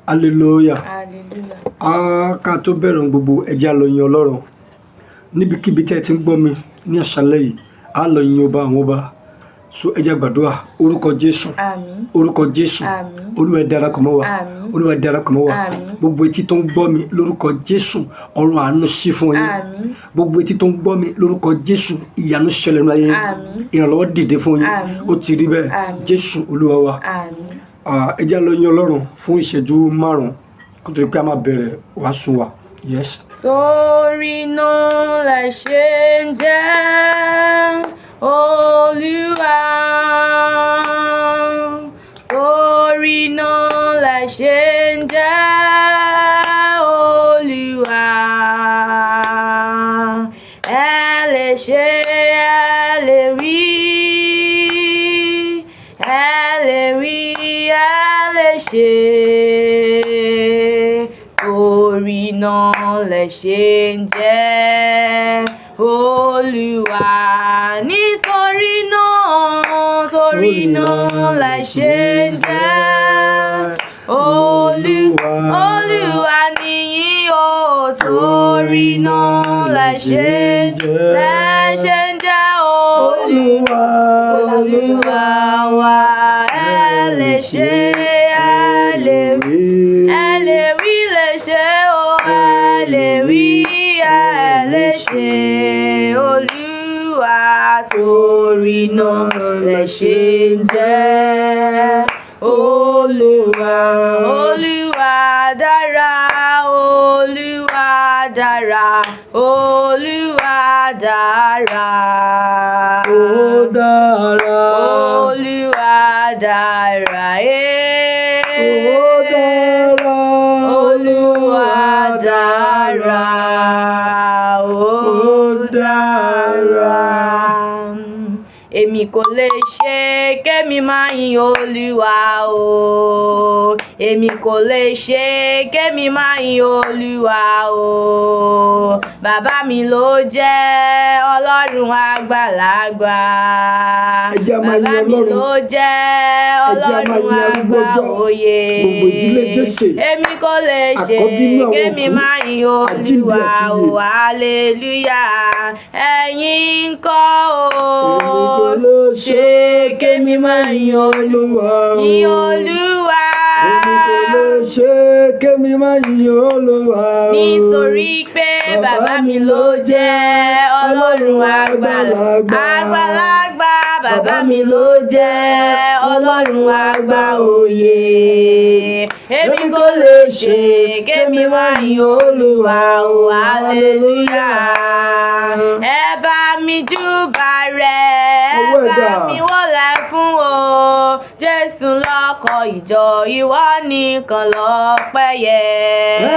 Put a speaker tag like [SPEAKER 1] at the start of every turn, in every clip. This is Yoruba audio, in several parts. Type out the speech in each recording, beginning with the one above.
[SPEAKER 1] Hallelujah.
[SPEAKER 2] Hallelujah.
[SPEAKER 1] Ká tó bẹ̀rẹ̀ ohun gbogbo ẹ jẹ́ á lọ yin Ọlọ́run. Níbikíbi tí ẹ ti ń gbọ́ mi ní àṣálẹ́ yìí, á lọ yin ọba àwọn ọba. So ẹ jẹ́ á gbàdúrà orúkọ Jésù.
[SPEAKER 2] Àmín.
[SPEAKER 1] Orúkọ Jésù.
[SPEAKER 2] Àmín.
[SPEAKER 1] Olúwa ẹ darapọ̀ mọ́ wa.
[SPEAKER 2] Àmín.
[SPEAKER 1] Olúwa ẹ darapọ̀ mọ́ wa.
[SPEAKER 2] Àmín.
[SPEAKER 1] Gbogbo etí tó ń gbọ́ mi lórúkọ Jésù, ọ̀run àánú ṣí fún yín.
[SPEAKER 2] Àmín.
[SPEAKER 1] Gbogbo etí tó ń gbọ́ mi lórúkọ Jésù, ìyanu ṣẹlẹ̀ nínú ayé yín.
[SPEAKER 2] Àmín.
[SPEAKER 1] Ìrànlọ́wọ́ dìde fún yín.
[SPEAKER 2] Àmín.
[SPEAKER 1] Ó ti rí bẹ́ẹ̀.
[SPEAKER 2] Àmín.
[SPEAKER 1] Jésù Olúwa wa.
[SPEAKER 2] Àmín.
[SPEAKER 1] Ẹ jẹ́ á lọ yin Ọlọ́run fún ìṣẹ́jú 5 kó tó di pé a máa bẹ̀rẹ̀ wàásù wa. Yes.
[SPEAKER 2] Torí náà la ṣe ń jẹ́ Olúwa. Torí náà la ṣe ń jẹ́ Olúwa. Ẹ lè ṣe, ẹ lè wí, ẹ lè wí, ẹ lè ṣe. Torí náà lẹ ṣe ń jẹ́ Olúwa. Nítorí náà lẹ ṣe ń jẹ́ Olúwa. Olúwa nìyí o. Torí náà lẹ ṣe ń jẹ́ Olúwa. Olúwa wa. Ẹ lè ṣe, ẹ lè wí, ẹ lè wí lè ṣe o. Ẹ lè wí, ẹ lè ṣe Olúwa. Torí náà lẹ ṣe ń jẹ́ Olúwa. Olúwa dára, Olúwa dára, Olúwa dára.
[SPEAKER 1] Ó dára.
[SPEAKER 2] Olúwa dára.
[SPEAKER 1] Ó dára.
[SPEAKER 2] Olúwa dára. Ó dára. Èmi kò lè ṣe kémi máa yin Olúwa o. Èmi kò lè ṣe kémi máa yin Olúwa o. Bàbá mi ló jẹ́ Ọlọ́run àgbàlagbà. Bàbá mi ló jẹ́ Ọlọ́run àgbà òye. Èmi kò lè ṣe kémi máa yin Olúwa o. Hallelujah. Ẹ̀yin ńkọ́ o.
[SPEAKER 1] Ṣe kémi máa yin Olúwa.
[SPEAKER 2] Yin Olúwa.
[SPEAKER 1] Èmi kò lè ṣe kémi máa yin Olúwa.
[SPEAKER 2] Nítorí pé bàbá mi ló jẹ́ Ọlọ́run àgbàlagbà. Bàbá mi ló jẹ́ Ọlọ́run àgbà òye. Èmi kò lè ṣe kémi máa yin Olúwa o. Hallelujah. Ẹ bá mi júbà rẹ̀. Ẹ bá mi wólẹ̀ fún o. Jésù lọ́kọ̀ ìjọ, ìwọ nìkan lọ́pẹ́ yẹ.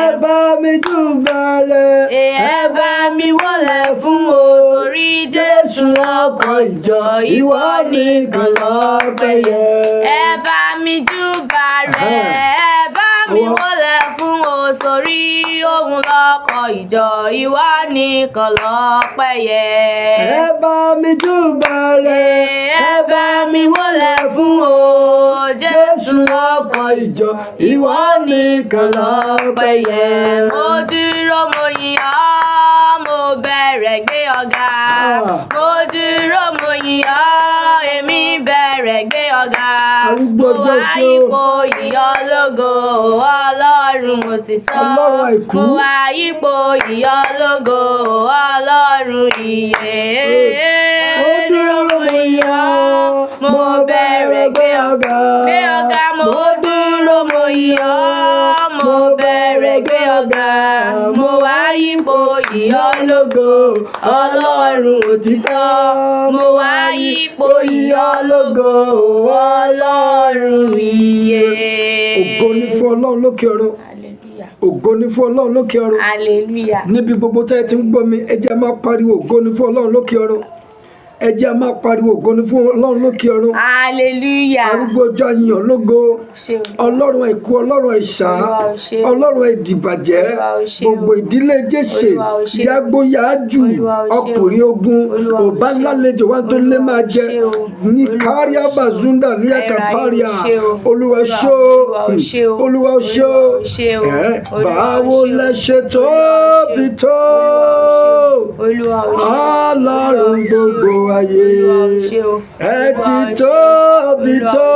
[SPEAKER 1] Ẹ bá mi júbà rẹ̀.
[SPEAKER 2] Ẹ bá mi wólẹ̀ fún o. Torí Jésù lọ́kọ̀ ìjọ, ìwọ nìkan lọ́pẹ́ yẹ. Ẹ bá mi júbà rẹ̀. Ẹ bá mi wólẹ̀ fún o. Torí òun lọ́kọ̀ ìjọ, ìwọ nìkan lọ́pẹ́ yẹ.
[SPEAKER 1] Ẹ bá mi júbà rẹ̀.
[SPEAKER 2] Ẹ bá mi wólẹ̀ fún o. Jésù lọ́kọ̀ ìjọ, ìwọ nìkan lọ́pẹ́ yẹ. Mo dúró mo yìn ọ́, mo bẹ̀rẹ̀ gbé ọ̀gá. Mo dúró mo yìn ọ́, èmi bẹ̀rẹ̀ gbé ọ̀gá. Mo wá ipò ìyọ́ lógo, Ọlọ́run òtítọ́. Mo wá ipò ìyọ́ lógo, Ọlọ́run ìyè. Mo dúró mo yìn ọ́, mo bẹ̀rẹ̀ gbé ọ̀gá. Mo dúró mo yìn ọ́, mo bẹ̀rẹ̀ gbé ọ̀gá. Mo wá ipò ìyọ́ lógo, Ọlọ́run òtítọ́. Mo wá ipò ìyọ́ lógo, Ọlọ́run ìyè.
[SPEAKER 1] Ògo ni fún Ọlọ́run lókè ọ̀run. Ògo ni fún Ọlọ́run lókè ọ̀run.
[SPEAKER 2] Hallelujah.
[SPEAKER 1] Níbi gbogbo tẹ́ ẹ ti ń gbọ́ mi, ẹ jẹ́ máa pariwo ògo ni fún Ọlọ́run lókè ọ̀run. ẹ jẹ́ a máa pariwo ògo ni fún Ọlọ́run lókè ọ̀run.
[SPEAKER 2] Hallelujah.
[SPEAKER 1] Arúgbó ọjọ́ yìn lógo. Ọlọ́run àìkú, Ọlọ́run àìsà, Ọlọ́run àìdìbàjẹ́, gbogbo ìdílé Jésè, yàgbó yàájù, ọkùnrin ogun, ọba ńlá lejò wá tó lé máa jẹ, ní káríà bazunda ní àkàpáríà, Olúwa ṣó, Olúwa ṣó, báwo lẹ ṣe tóbi tó, Ọlọ́run gbogbo ayé, ẹ ti tóbi tó.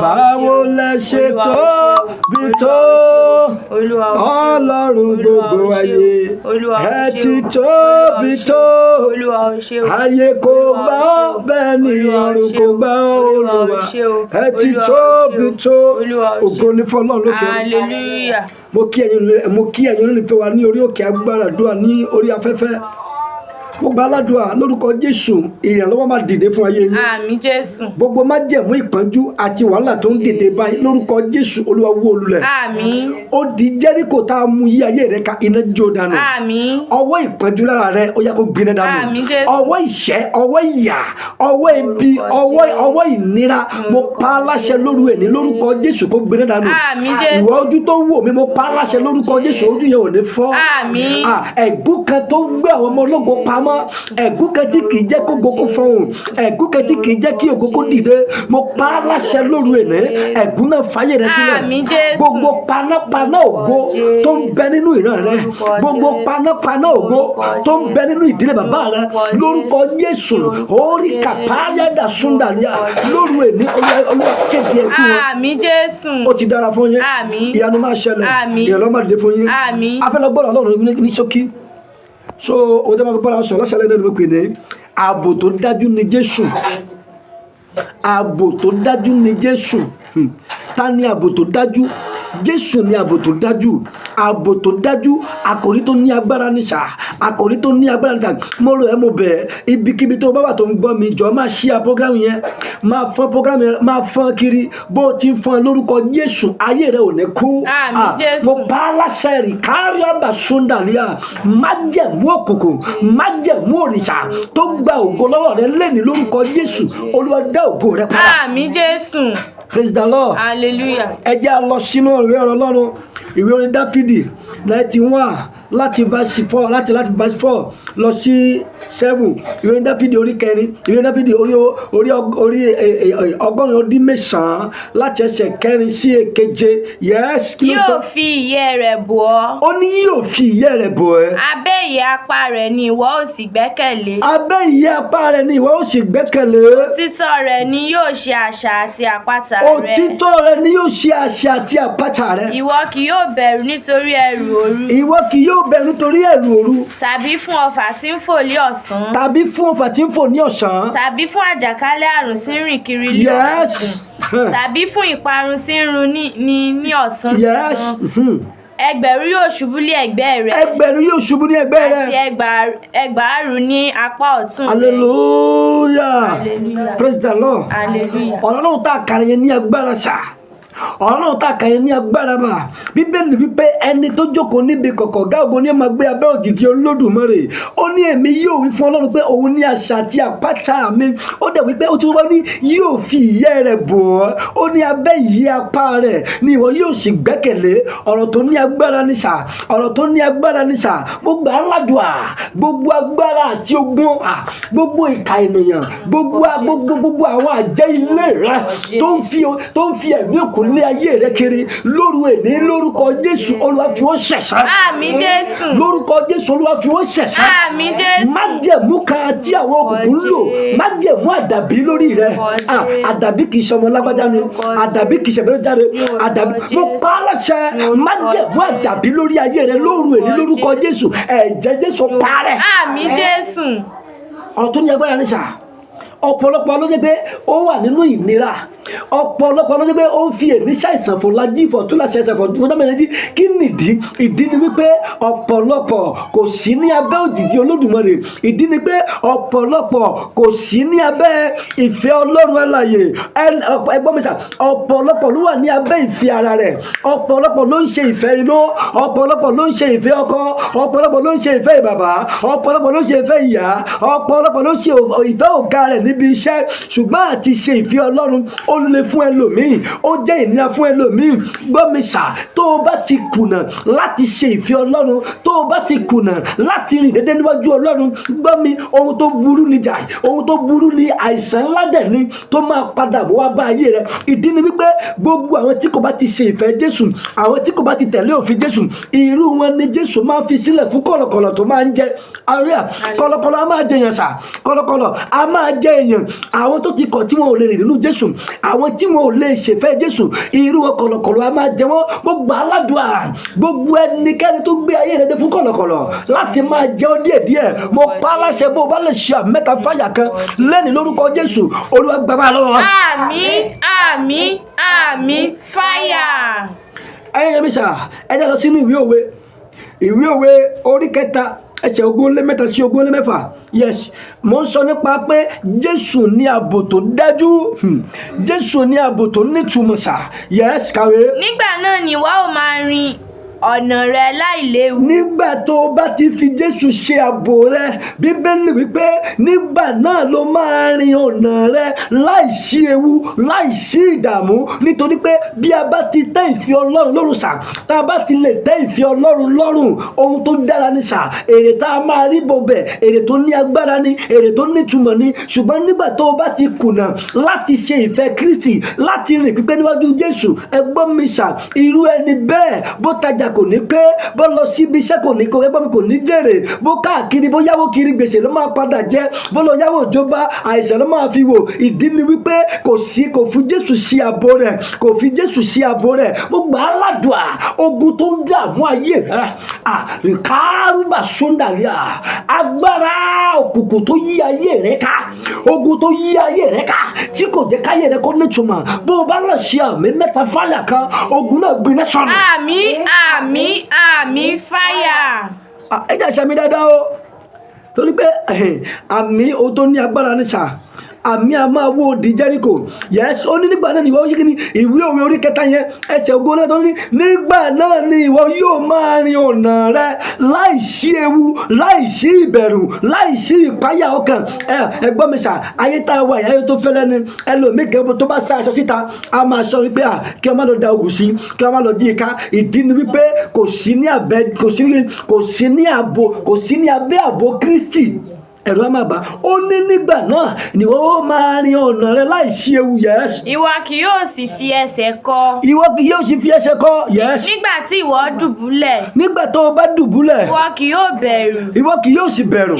[SPEAKER 1] Báwo lẹ ṣe tóbi tó, Ọlọ́run gbogbo ayé, ẹ ti tóbi tó. Ayé kò gbà ọ́, bẹ́ẹ̀ ni ọ̀run kò gbà ọ́, Olúwa, ẹ ti tóbi tó. Ògo ni fún Ọlọ́run lókè ọ̀run. Mo kí ẹ̀yin olólùfẹ́ wa ní orí òkè agbára àdúrà ní orí afẹ́fẹ́. Mo gba aládùúrà lórúkọ Jésù, ìrànlọ́wọ́ máa dìde fún ayé yín.
[SPEAKER 2] Àmín Jésù.
[SPEAKER 1] Gbogbo májẹ̀mú ìpọ́njú àti wàhálà tó ń dìde báyìí lórúkọ Jésù, Olúwa wó lulẹ̀.
[SPEAKER 2] Àmín.
[SPEAKER 1] Ó di Jẹ́ríkò tá a mú yí ayé rẹ ká, iná jó dànù.
[SPEAKER 2] Àmín.
[SPEAKER 1] Ọwọ́ ìpọ́njú lára rẹ ó yá kó gbiná dànù.
[SPEAKER 2] Àmín Jésù.
[SPEAKER 1] Ọwọ́ ìṣẹ́, ọwọ́ ìyà, ọwọ́ ebi, ọwọ́ ìnira, mo pa á láṣẹ lóru ẹni lórúkọ Jésù kó gbiná dànù.
[SPEAKER 2] Àmín Jésù.
[SPEAKER 1] Ìwọ ojú tó wò mí, mo pa á láṣẹ lórúkọ Jésù, ojú yẹn ò ní fọ́.
[SPEAKER 2] Àmín.
[SPEAKER 1] Ẹ̀gún kan tó gbé àwọn ọmọ ológo pamọ́, ẹ̀gún kan tí kì í jẹ́ kó gòkó fọhùn, ẹ̀gún kan tí kì í jẹ́ kí ògógó dìde, mo pa á láṣẹ lóru ẹni, ẹ̀gún náà fàyè rẹ sílẹ̀.
[SPEAKER 2] Àmín Jésù.
[SPEAKER 1] Gbogbo panápaná ògo tó ń bẹ nínú ìran rẹ, gbogbo panápaná ògo tó ń bẹ nínú ìdílé bàbá rẹ, lórúkọ Jésù, orí kàpáyàdà súndàlíà lóru ẹni, Olúwa kéde ẹkú wọn.
[SPEAKER 2] Àmín Jésù.
[SPEAKER 1] Ó ti dára fún yín.
[SPEAKER 2] Àmín.
[SPEAKER 1] Ìyanu máa ṣẹlẹ̀.
[SPEAKER 2] Àmín.
[SPEAKER 1] Ìrànlọ́wọ́ máa dìde fún yín.
[SPEAKER 2] Àmín.
[SPEAKER 1] Afẹ́lọ́gbọ́dọ̀ Ọlọ́run ní ṣókí. So ohun tí wọ́n fi bọ́ra sọ lọ́sàlẹ̀ náà ni mo pè ní ààbò tó dájú ni Jésù. Ààbò tó dájú ni Jésù. Ta ni ààbò tó dájú? Jésù ni ààbò tó dájú. Ààbò tó dájú, àkòrí tó ní agbára ní sà, àkòrí tó ní agbára ní sà. Mo rò ẹ́, mo bẹ̀ ẹ́, ibikíbi tó bá wà tó ń gbọ́ mi, jọ máa ṣíà program yẹn, máa fọ́n program yẹn, máa fọ́n kiri bó o ti ń fọ́n lórúkọ Jésù, ayé rẹ ò ní kú.
[SPEAKER 2] Àmín Jésù.
[SPEAKER 1] Mo bá aláṣẹ rí kárí ọba súndàlíà, májẹ̀mú òkùnkùn, májẹ̀mú òrìṣà tó gba ògo lọ́wọ́ rẹ lẹ́ni lórúkọ Jésù, Olúwa dá ògo rẹ padà.
[SPEAKER 2] Àmín Jésù.
[SPEAKER 1] Praise the Lord.
[SPEAKER 2] Hallelujah.
[SPEAKER 1] Ẹ jẹ́ a lọ sínú ìwé ọ̀rọ̀ Ọlọ́run, ìwé orin Dáfídì 91 láti verse 4 láti verse 4 lọ sí 7. Ìwé orin Dáfídì orí kẹrin, ìwé Dáfídì orí ọgọ́rin ó dín mẹ́sàn-án láti ẹsẹ̀ kẹrin sí èkeje. Yes, kí ló sọ?
[SPEAKER 2] Yóò fi ìyẹ́ rẹ̀ bò ọ́.
[SPEAKER 1] Ó ní yóò fi ìyẹ́ rẹ̀ bò ẹ́.
[SPEAKER 2] Abẹ́ ìyẹ́ apá rẹ̀ ni ìwọ ó sì gbẹ́kẹ̀lé.
[SPEAKER 1] Abẹ́ ìyẹ́ apá rẹ̀ ni ìwọ ó sì gbẹ́kẹ̀lé.
[SPEAKER 2] Òtítọ́ rẹ̀ ni yóò ṣe àṣà àti àpáta rẹ̀.
[SPEAKER 1] Òtítọ́ rẹ̀ ni yóò ṣe àṣà àti àpáta rẹ̀.
[SPEAKER 2] Ìwọ kì yóò bẹ̀rù nítorí ẹ̀rù òru.
[SPEAKER 1] Ìwọ kì yóò bẹ̀rù nítorí ẹ̀rù òru.
[SPEAKER 2] Tàbí fún ọfà tí ń fò ní ọ̀sán.
[SPEAKER 1] Tàbí fún ọfà tí ń fò ní ọ̀sán.
[SPEAKER 2] Tàbí fún àjàkálẹ̀ àrùn tí ń rìn kiri ní òkùnkùn. Tàbí fún ìparun tí ń run ní ọ̀sán.
[SPEAKER 1] Yes.
[SPEAKER 2] Ẹgbẹ̀rún yóò ṣubú ní ẹ̀gbẹ́ rẹ̀.
[SPEAKER 1] Ẹgbẹ̀rún yóò ṣubú ní ẹ̀gbẹ́ rẹ̀.
[SPEAKER 2] Àti ẹgbàárùn ní apá ọ̀tún rẹ̀.
[SPEAKER 1] Hallelujah.
[SPEAKER 2] Hallelujah.
[SPEAKER 1] Praise the Lord.
[SPEAKER 2] Hallelujah.
[SPEAKER 1] Ọ̀rọ̀ náà tá a kàrí yẹn ní agbára sà. Ọ̀rọ̀ náà tá a kàrí yẹn ní agbára mà. Bíbélì wípé ẹni tó jókòó níbi kọ̀kọ̀ ọ̀gá ògo ni ó máa gbé abẹ́ òjìji Olódùmarè. Ó ní èmi yóò wí fún Ọlọ́run pé òun ní àṣà àti àpáta mi. Ó dẹ̀ wípé ó ti wọ́n ní yóò fi ìyẹ́ rẹ̀ bò ọ́. Ó ní abẹ́ ìyẹ́ apá rẹ̀ ni ìwọ yóò sì gbẹ́kẹ̀lé. Ọ̀rọ̀ tó ní agbára ní sà. Ọ̀rọ̀ tó ní agbára ní sà. Gbogbo aládùá, gbogbo agbára àti ogun, gbogbo ìka ènìyàn, gbogbo àwọn àjẹ́ ilé rẹ̀ tó ń fi ẹ̀mí òkú lé ayé rẹ̀ kiri lóru èní lórúkọ Jésù, Olúwa fi wọ́n ṣẹ̀san.
[SPEAKER 2] Àmín Jésù.
[SPEAKER 1] Lórúkọ Jésù, Olúwa fi wọ́n ṣẹ̀san.
[SPEAKER 2] Àmín Jésù.
[SPEAKER 1] Májẹ̀mú kan tí àwọn òkùnkùn ń lò, májẹ̀mú àdàbí lórí rẹ̀. Àdàbí kìí ṣe ọmọ lágbájá ni, àdàbí kìí ṣe bẹ́ẹ̀ jáde, àdàbí. Mo pa á láṣẹ, májẹ̀mú àdàbí lórí ayé rẹ̀ lóru èní lórúkọ Jésù, ẹ̀jẹ̀ Jésù parẹ́.
[SPEAKER 2] Àmín Jésù.
[SPEAKER 1] Ọ̀rọ̀ tó ní agbára ní sà. Ọ̀pọ̀lọpọ̀ ló jẹ́ pé ó wà nínú ìnira, ọ̀pọ̀lọpọ̀ ló jẹ́ pé ó ń fi èmi ṣàìsàn fún lají fọ̀ tún láṣẹ ẹsẹ̀ fọ̀ fún dámẹ́rẹ́dì. Kí nìdí? Ìdí ni wípé ọ̀pọ̀lọpọ̀ kò sí ní abẹ́ òjìji Olódùmarè. Ìdí ni pé ọ̀pọ̀lọpọ̀ kò sí ní abẹ́ ìfẹ́ Ọlọ́run alààyè. Ẹgbọ́n mi sà, ọ̀pọ̀lọpọ̀ ló wà ní abẹ́ ìfẹ́ ara rẹ̀. Ọ̀pọ̀lọpọ̀ ló ń ṣe ìfẹ́ inú, ọ̀pọ̀lọpọ̀ ló ń ṣe ìfẹ́ ọkọ, ọ̀pọ̀lọpọ̀ ló ń ṣe ìfẹ́ bàbá, ọ̀pọ̀lọpọ̀ ló ń ṣe ìfẹ́ ìyá, ọ̀pọ̀lọpọ̀ ló ń ṣe ìfẹ́ ọ̀gá rẹ̀ níbi iṣẹ́. Ṣùgbọ́n àti ṣe ìfẹ́ Ọlọ́run ó le fún ẹlòmíì, ó jẹ́ ìnira fún ẹlòmíì. Gbọ́ mi sà, tó o bá ti kùnà láti ṣe ìfẹ́ Ọlọ́run, tó o bá ti kùnà láti rìn dédé níwájú Ọlọ́run, gbọ́ mi, ohun tó burú ni jà, ohun tó burú ni àìsàn ńlá dẹ̀ ni tó máa padà bọ̀ wá bá ayé rẹ̀. Ìdí ni wípé gbogbo àwọn tí kò bá ti ṣe ìfẹ́ Jésù, àwọn tí kò bá ti tẹ̀lé òfin Jésù, irú wọn ni Jésù máa fi sílẹ̀ fún kọ̀lọ̀kọ̀lọ̀ tó máa ń jẹ. Àríyá kọ̀lọ̀kọ̀lọ̀ a máa jẹ èèyàn sà, kọ̀lọ̀kọ̀lọ̀ a máa jẹ èèyàn. Àwọn tó ti kọ̀ tí wọn ò lè rìn nínú Jésù, àwọn tí wọn ò lè ṣèfẹ́ Jésù, irú wọn kọ̀lọ̀kọ̀lọ̀ a máa jẹ wọ́n. Gbogbo aládùá, gbogbo ẹnikẹ́ni tó gbé ayé rẹ̀ dé fún kọ̀lọ̀kọ̀lọ̀ láti máa jẹ ọ́ díẹ̀díẹ̀, mo pa á láṣẹ bó o bá lè ṣe àmẹ́ta fáyà kan lẹ́ni lórúkọ Jésù, Olúwa gbàgbà lọ́wọ́.
[SPEAKER 2] Àmín, àmín, àmín, fáyà.
[SPEAKER 1] Ẹ̀yin ẹ̀mí sà, ẹ jẹ́ lọ sínú ìwé òwe orí kẹta ẹsẹ̀ 23 sí 24. Yes, mo ń sọ nípa pé Jésù ní ààbò tó dájú. Jésù ní ààbò tó nítumọ̀ sà. Yes, kàwé.
[SPEAKER 2] Nígbà náà ni wàá ó máa rin ọ̀nà rẹ láìléwu.
[SPEAKER 1] Nígbà tó o bá ti fi Jésù ṣe ààbò rẹ, Bíbélì wípé nígbà náà ló máa rin ọ̀nà rẹ láìsí ewu, láìsí ìdààmú. Nítorí pé bí a bá ti tẹ́ ìfẹ́ Ọlọ́run lọ́rùn sà, tá a bá ti lè tẹ́ ìfẹ́ Ọlọ́run lọ́rùn, ohun tó dára ni sà. Èrè tá a máa rí bọ̀bẹ̀, èrè tó ní agbára ni, èrè tó nítumọ̀ ni. Ṣùgbọ́n nígbà tó o bá ti kùnà láti ṣe ìfẹ́ Kristi, láti rìn pípé níwájú Jésù, ẹ gbọ́ mi sà, irú ẹni bẹ́ẹ̀ bó tajà kò ní pé, bó lọ síbi iṣẹ́ kò ní kó, ẹgbọ́n mi kò ní jèrè, bó káàkiri, bó yáwó kiri gbèsè ló máa padà jẹ, bó lọ yáwó ìjọba àìsàn ló máa fi wò. Ìdí ni wípé kò fi Jésù sí ààbò rẹ̀, kò fi Jésù sí ààbò rẹ̀. Mo gbà á ládùá, ogun tó ń dààmú ayé rẹ̀, àríkárùbà sóńdàríà, agbára òkùnkùn tó yí ayé rẹ̀ ká, ogun tó yí ayé rẹ̀ ká, tí kò jẹ́ káyé rẹ̀ kó nítumọ̀, bó o bá lọ ṣe àmì mẹ́ta fáyà kan, ogun náà gbiná sọnù.
[SPEAKER 2] Àmín, àmín, àmín, fáyà.
[SPEAKER 1] Ẹ jẹ́ àṣà mi dáadáa o, torí pé àmì o tó ní agbára ní sà. Àmì a máa wó odi Jẹ́ríkò. Yes, ó ní nígbà náà ni ìwọ yí kíni, ìwé òwe orí kẹta yẹn ẹsẹ̀ 20 tó ní nígbà náà ni ìwọ yóò máa rin ọ̀nà rẹ láìsí ewu, láìsí ìbẹ̀rù, láìsí ìpáyà ọkàn. Ẹgbọ́n mi sà, ayé tá a wà ayé tó fẹ́lẹ́ ni. Ẹlòmíì kẹ́kọ̀ọ́ tó bá sá aṣọ síta, a máa sọ wípé kí wọ́n má lọ da ògùn sí, kí wọ́n má lọ dí ìka. Ìdí ni wípé kò sí ní abẹ́ ààbò Kristi. Ẹ̀rù á máa bà. Ó ní nígbà náà ni wọ́n máa rin ọ̀nà rẹ láìsí ewu. Yes.
[SPEAKER 2] Ìwọ kì yóò sì fi ẹsẹ̀ kọ.
[SPEAKER 1] Ìwọ kì yóò sì fi ẹsẹ̀ kọ. Yes.
[SPEAKER 2] Nígbà tí ìwọ dùbúlẹ̀.
[SPEAKER 1] Nígbà tó o bá dùbúlẹ̀.
[SPEAKER 2] Ìwọ kì yóò bẹ̀rù.
[SPEAKER 1] Ìwọ kì yóò sì bẹ̀rù.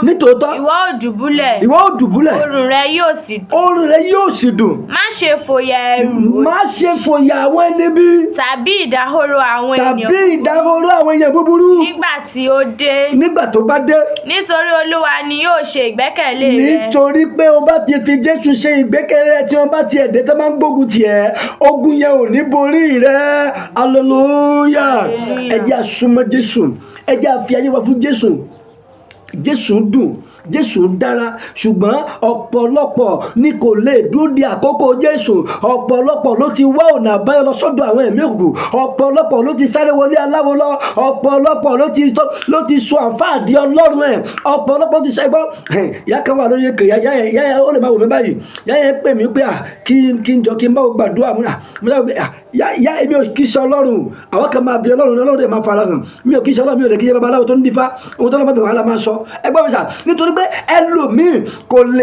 [SPEAKER 2] Nítòótọ́. Ìwọ ó dùbúlẹ̀.
[SPEAKER 1] Ìwọ ó dùbúlẹ̀.
[SPEAKER 2] Orun rẹ yóò sì dùn.
[SPEAKER 1] Orun rẹ yóò sì dùn.
[SPEAKER 2] Má ṣe fòyà ẹ̀rù.
[SPEAKER 1] Má ṣe fòyà àwọn ẹni bí.
[SPEAKER 2] Tàbí ìdahoro àwọn ènìyàn
[SPEAKER 1] búburú.
[SPEAKER 2] Nígbà tí ó dé.
[SPEAKER 1] Nígbà tó bá dé.
[SPEAKER 2] Nítorí Olúwa ni yóò ṣe ìgbẹ́kẹ̀lé rẹ.
[SPEAKER 1] Nítorí pé o bá ti fi Jésù ṣe ìgbẹ́kẹ̀lé, tí wọ́n bá ti ẹ̀dẹ́ tó máa ń gbógun tiẹ̀, ogun yẹn ò ní borí rẹ. Hallelujah. Ẹ jẹ́ a súnmọ́ Jésù, ẹ jẹ́ a fi ayé wa fún Jésù. Jésù dùn, Jésù dára, ṣùgbọ́n ọ̀pọ̀lọpọ̀ ni kò lè dúró di àkókò Jésù. Ọ̀pọ̀lọpọ̀ ló ti wá ọ̀nà àbáyọ lọ sọ́dọ̀ àwọn ẹ̀mí òkùnkùn. Ọ̀pọ̀lọpọ̀ ló ti sáré wọlé aláwo lọ. Ọ̀pọ̀lọpọ̀ ló ti sọ àǹfààní Ọlọ́run ẹ̀. Ọ̀pọ̀lọpọ̀ ti sẹ́gbọ́. Ìyá kan wà lórí èkè, yáyà ó lè máa wò mí báyìí. Yáyà pè mí pé kí n jọ kí n bá gbàdúrà múra. Yá èmi ò kí sọ Ọlọ́run. Àwọn kan máa bí Ọlọ́run dẹ̀ máa fara hàn. Mi ò kí sọ Ọlọ́run, mi ò lè kí ṣe babaláwo tó ń dífá. Ohun tó lọ́ máa fi wàhálà máa sọ. Ẹgbọ́n mi sà, nítorí pé ẹlòmíì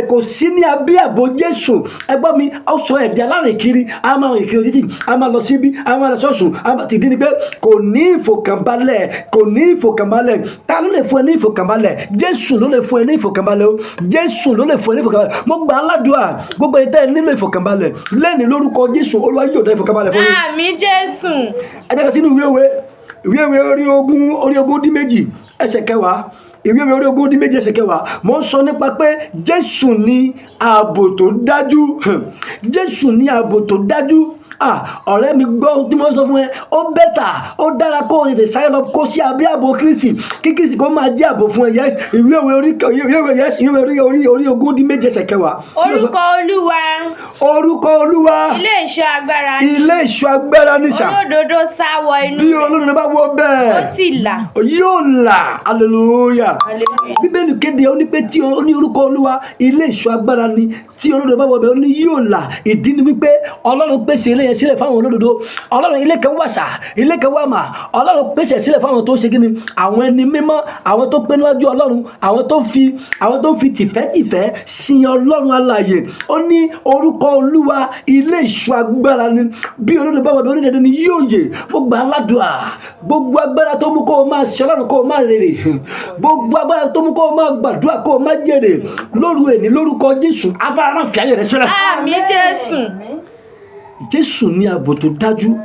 [SPEAKER 1] kò sí ní abẹ́ ààbò Jésù. Ẹgbọ́n mi, ó sọ ẹ̀dẹ̀ alárìn kiri, a máa rìn kiri títì, a máa lọ síbí, a máa lọ sọ́sùn, tìdí ni pé kò ní ìfọ̀kànbalẹ̀. Ta ló lè fún ẹ ní ìfọ̀kànbalẹ̀? Jésù ló lè fún ẹ ní ìfọ̀kànbalẹ̀ o. Jésù ló lè fún ẹ ní ìfọ̀kànbalẹ̀. Mo gbà á ládùúà, gbogbo ẹ̀ tẹ́ ẹ nílò ìfọ̀kànbalẹ̀ lẹ́ni lórúkọ Jésù, Olúwa yóò dá ìfọ̀kànbalẹ̀ fún yín.
[SPEAKER 2] Àmín Jésù.
[SPEAKER 1] Ẹ jẹ́ ká sínú ìwé òwe orí ogún dín méjì ẹsẹ̀ 10. ìwé orí 17 ẹsẹ̀ 10 mo ń sọ nípa pé Jésù ní ààbò tó dájú. Jésù ní ààbò tó dájú. Ọ̀rẹ́ mi gbọ́ tí mo sọ fún ẹ, ó bẹ́tà, ó dára kó o tètè sáré lọ kó sí abẹ́ ààbò Kristi kí Kristi kó máa jẹ́ ààbò fún ẹ. Yes, ìwé orí 17 ẹsẹ̀ 10.
[SPEAKER 2] Orúkọ Olúwa.
[SPEAKER 1] Orúkọ Olúwa.
[SPEAKER 2] Ilé ìṣọ́ agbára ni.
[SPEAKER 1] Ilé ìṣọ́ agbára ni sà.
[SPEAKER 2] Olódodo sá wọ inú
[SPEAKER 1] Bí
[SPEAKER 2] rẹ̀.
[SPEAKER 1] olódodo bá wọ bẹ́ẹ̀,
[SPEAKER 2] Ó sì là.
[SPEAKER 1] yóò là. Hallelujah.
[SPEAKER 2] Hallelujah.
[SPEAKER 1] Bíbélì kéde ó ní pé tí ó ní orúkọ Olúwa ilé ìṣọ́ agbára ni, tí olódodo bá wọ bẹ́ẹ̀ ó ní yóò là. Ìdí ni wípé Ọlọ́run pèsè ilé yẹn sílẹ̀ fáwọn olódodo. Ọlọ́run ilé kan wà sà, ilé kan wà mà. Ọlọ́run pèsè sílẹ̀ fáwọn tó ṣe kíni, àwọn ẹni mímọ́, àwọn tó pé níwájú Ọlọ́run, àwọn tó fi tìfẹ́tìfẹ́ sin Ọlọ́run alààyè. Ó ní orúkọ Olúwa ilé ìṣọ́ agbára ni, bí olódodo bá wọ bẹ́ẹ̀ onídẹ̀ẹ́dẹ́ ni yóò yè. Gbogbo aládùá, gbogbo agbára tó mú kó o máa ṣe Ọlọ́run kó o máa rèrè, gbogbo agbára tó mú kó o máa gbàdúrà kó o máa jèrè lóru èní lórúkọ Jésù, agbára náà fi ayé rẹ sílẹ̀.
[SPEAKER 2] Àmín Jésù.
[SPEAKER 1] Jésù ní ààbò tó dájú.